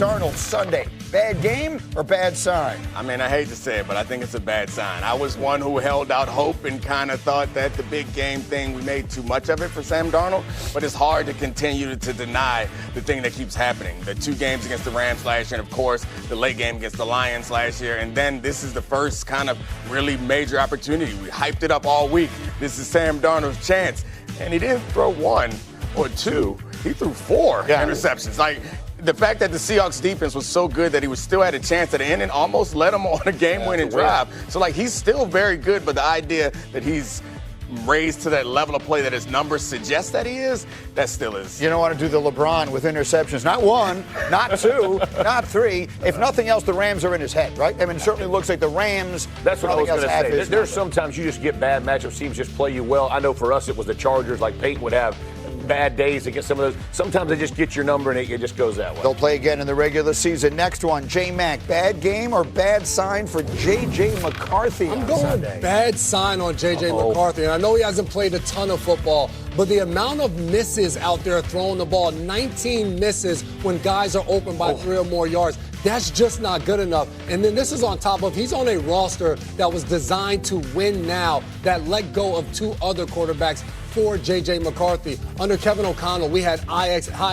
Darnold Sunday. Bad game or bad sign? I mean, I hate to say it, but I think it's a bad sign. I was one who held out hope and kind of thought that the big game thing, we made too much of it for Sam Darnold, but it's hard to continue to deny the thing that keeps happening. The 2 games against the Rams last year, and of course, the late game against the Lions last year, and then this is the first kind of really major opportunity. We hyped it up all week. This is Sam Darnold's chance, and he didn't throw 1 or 2. He threw 4 interceptions. Like, the fact that the Seahawks defense was so good that he still had a chance at the end and almost led them on a game-winning drive. So, like, he's still very good, but the idea that he's raised to that level of play that his numbers suggest that he is, that still is. You don't want to do the LeBron with interceptions. Not 1, not 2, not 3. If nothing else, the Rams are in his head, right? I mean, it certainly looks like the Rams. That's what I was going to say. There's sometimes you just get bad matchups. Teams just play you well. I know for us it was the Chargers. Like Peyton would have bad days against some of those. Sometimes they just get your number and it just goes that way. They'll play again in the regular season. Next one, J-Mac. Bad game or bad sign for J.J. McCarthy on Sunday? I'm going bad sign on J.J. McCarthy. And I know he hasn't played a ton of football, but the amount of misses out there throwing the ball, 19 misses when guys are open by 3 or more yards, that's just not good enough. And then this is on top of he's on a roster that was designed to win now, that let go of 2 other quarterbacks for J.J. McCarthy. Under Kevin O'Connell, we had high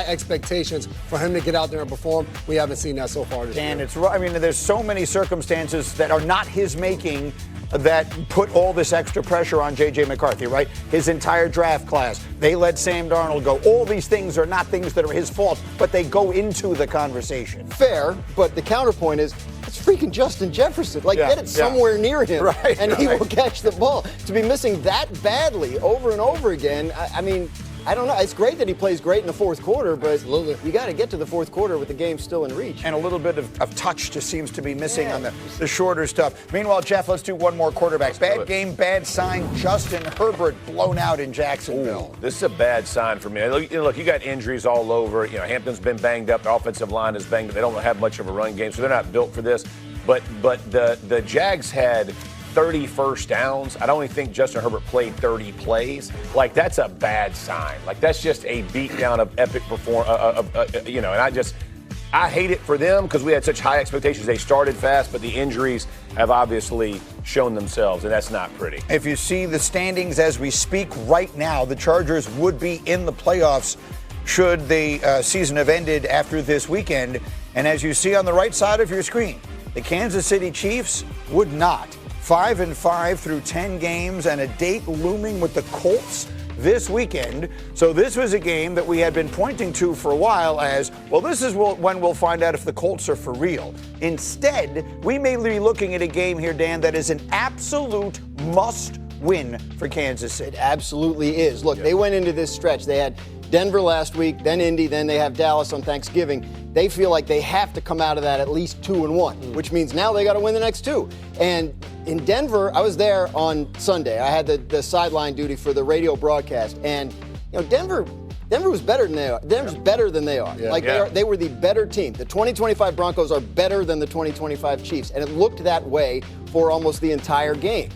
expectations for him to get out there and perform. We haven't seen that so far this year. And I mean, there's so many circumstances that are not his making that put all this extra pressure on J.J. McCarthy, right? His entire draft class, they let Sam Darnold go. All these things are not things that are his fault, but they go into the conversation. Fair, but the counterpoint is, it's freaking Justin Jefferson. Get it somewhere near him, and he will catch the ball. To be missing that badly over and over again, I mean, I don't know. It's great that he plays great in the fourth quarter, but you got to get to the fourth quarter with the game still in reach. And a little bit of touch just seems to be missing on the shorter stuff. Meanwhile, Jeff, let's do one more quarterback. Bad game, bad sign. Justin Herbert blown out in Jacksonville. This is a bad sign for me. Look, you got injuries all over. Hampton's been banged up. The offensive line is banged up. They don't have much of a run game, so they're not built for this. But the Jags had 30 first downs. I don't even think Justin Herbert played 30 plays. Like, that's a bad sign. Like, that's just a beatdown of epic performance. And I hate it for them because we had such high expectations. They started fast, but the injuries have obviously shown themselves, and that's not pretty. If you see the standings as we speak right now, the Chargers would be in the playoffs should the season have ended after this weekend. And as you see on the right side of your screen, the Kansas City Chiefs would not. 5-5 through 10 games and a date looming with the Colts this weekend. So this was a game that we had been pointing to for a while as, well, this is when we'll find out if the Colts are for real. Instead, we may be looking at a game here, Dan, that is an absolute must-win for Kansas City. It absolutely is. Look, they went into this stretch. They had Denver last week, then Indy, then they have Dallas on Thanksgiving. They feel like they have to come out of that at least 2-1, which means now they got to win the next 2. And in Denver, I was there on Sunday. I had the sideline duty for the radio broadcast, and Denver was better than they are. Denver's better than they are. They were the better team. The 2025 Broncos are better than the 2025 Chiefs, and it looked that way for almost the entire game.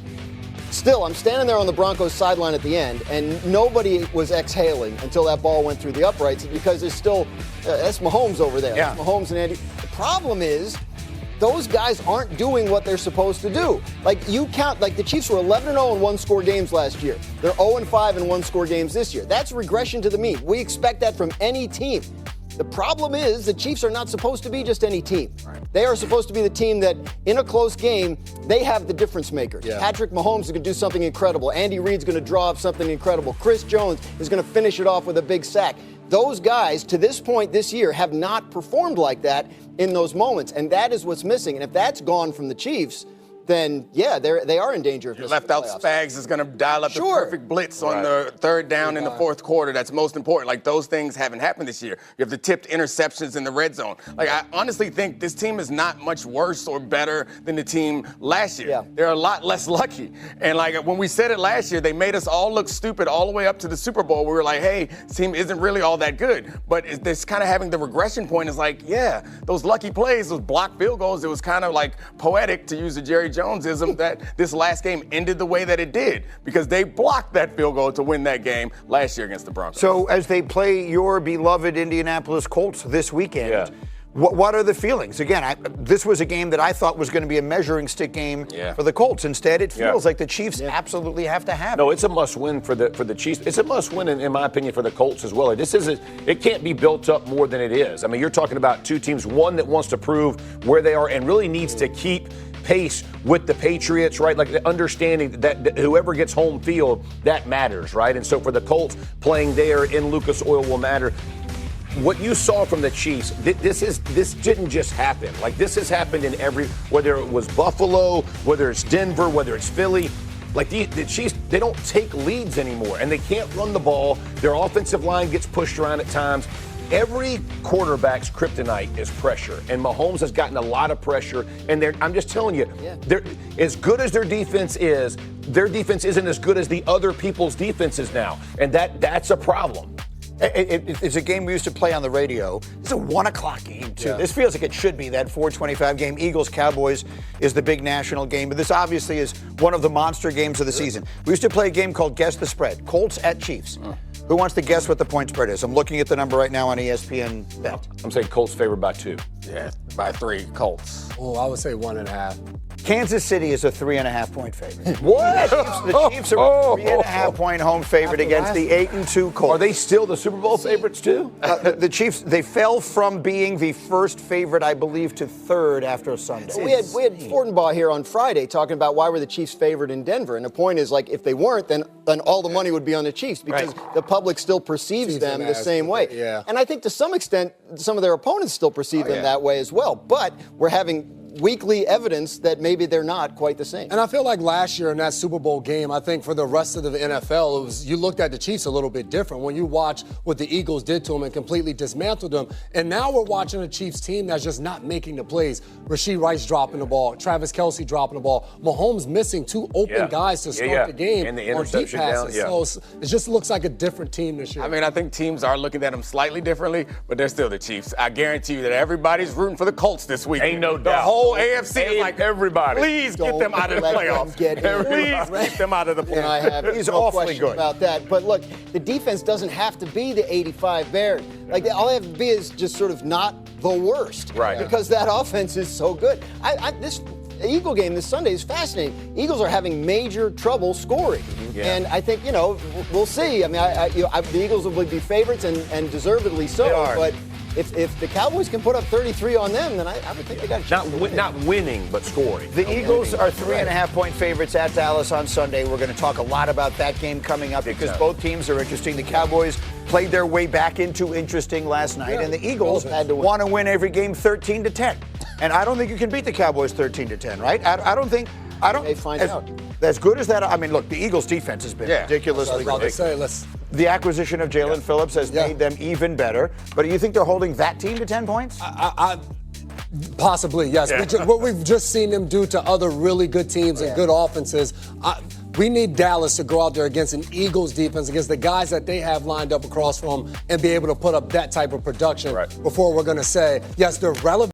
Still, I'm standing there on the Broncos sideline at the end, and nobody was exhaling until that ball went through the uprights because there's still that's Mahomes over there. Yeah. That's Mahomes and Andy. The problem is those guys aren't doing what they're supposed to do. The Chiefs were 11-0 in one-score games last year. They're 0-5 in one-score games this year. That's regression to the mean. We expect that from any team. The problem is the Chiefs are not supposed to be just any team. Right. They are supposed to be the team that, in a close game, they have the difference makers. Yeah. Patrick Mahomes is going to do something incredible. Andy Reid's going to draw up something incredible. Chris Jones is going to finish it off with a big sack. Those guys, to this point this year, have not performed like that in those moments, and that is what's missing. And if that's gone from the Chiefs, then, they are in danger of missing left out Spags is going to dial up the perfect blitz on the third down in the fourth quarter. That's most important. Like, those things haven't happened this year. You have the tipped interceptions in the red zone. Like, I honestly think this team is not much worse or better than the team last year. Yeah. They're a lot less lucky. And, when we said it last year, they made us all look stupid all the way up to the Super Bowl. We were like, hey, this team isn't really all that good. But this kind of having the regression point is those lucky plays, those blocked field goals, it was kind of poetic, to use the Jerry Jonesism, that this last game ended the way that it did because they blocked that field goal to win that game last year against the Broncos. So as they play your beloved Indianapolis Colts this weekend, What are the feelings? Again, this was a game that I thought was going to be a measuring stick game for the Colts. Instead, it feels like the Chiefs absolutely have to have it. No, it's a must-win for the Chiefs. It's a must-win, in my opinion, for the Colts as well. It can't be built up more than it is. I mean, you're talking about two teams, one that wants to prove where they are and really needs to keep pace with the Patriots, right? Like understanding that whoever gets home field, that matters, right? And so for the Colts, playing there in Lucas Oil will matter. What you saw from the Chiefs, this didn't just happen. Like this has happened in whether it was Buffalo, whether it's Denver, whether it's Philly. Like the Chiefs, they don't take leads anymore, and they can't run the ball. Their offensive line gets pushed around at times. Every quarterback's kryptonite is pressure, and Mahomes has gotten a lot of pressure. And I'm just telling you, they're as good as their defense is. Their defense isn't as good as the other people's defenses now, and that's a problem. It's a game we used to play on the radio. It's a 1 o'clock game, too. This feels like it should be that 4:25 game. Eagles-Cowboys is the big national game, but this obviously is one of the monster games of the season. We used to play a game called Guess the Spread, Colts at Chiefs. Who wants to guess what the point spread is? I'm looking at the number right now on ESPN Bet. I'm saying Colts favored by 2. Yeah, by 3, Colts. Oh, I would say 1.5. Kansas City is a 3.5-point favorite. What? The Chiefs are a 3.5-point home favorite against the 8-2 Colts. Are they still the Super Bowl favorites too? The Chiefs, they fell from being the first favorite, I believe, to third after Sunday. We had Fortenbaugh here on Friday talking about why were the Chiefs favored in Denver, and the point is, like, if they weren't, then all the money would be on the Chiefs because the public still perceives them the same way. Yeah. And I think to some extent, some of their opponents still perceive them that way as well. But we're having weekly evidence that maybe they're not quite the same. And I feel like last year in that Super Bowl game, I think for the rest of the NFL, you looked at the Chiefs a little bit different when you watch what the Eagles did to them and completely dismantled them. And now we're watching a Chiefs team that's just not making the plays. Rashee Rice dropping the ball, Travis Kelce dropping the ball, Mahomes missing 2 open guys to start the game and the on deep interception passes. So it just looks like a different team this year. I mean, I think teams are looking at them slightly differently, but they're still the Chiefs. I guarantee you that everybody's rooting for the Colts this week. Ain't no The doubt. whole AFC is like, everybody. Please get them out of the playoffs. Please keep them out of the And I playoffs. have no question about that. But look, the defense doesn't have to be the 85 Bears. Like, all they have to be is just sort of not the worst. Right. Because that offense is so good. This Eagle game this Sunday is fascinating. Eagles are having major trouble scoring. And I think, we'll see. I mean, the Eagles will be favorites and deservedly so. They are. But if the Cowboys can put up 33 on them, then I would think they got a chance to win. Not winning, but scoring. The Eagles are 3.5-point favorites at Dallas on Sunday. We're going to talk a lot about that game coming up because both teams are interesting. The Cowboys played their way back into interesting last night, and the Eagles want to win every game 13-10. And I don't think you can beat the Cowboys 13-10, right? I don't think. They find out. As good as that, I mean, look, the Eagles' defense has been ridiculously good. The acquisition of Jalen Phillips has made them even better. But do you think they're holding that team to 10 points? Possibly, yes. What we've just seen them do to other really good teams and good offenses, we need Dallas to go out there against an Eagles defense, against the guys that they have lined up across from them, and be able to put up that type of production before we're going to say, yes, they're relevant.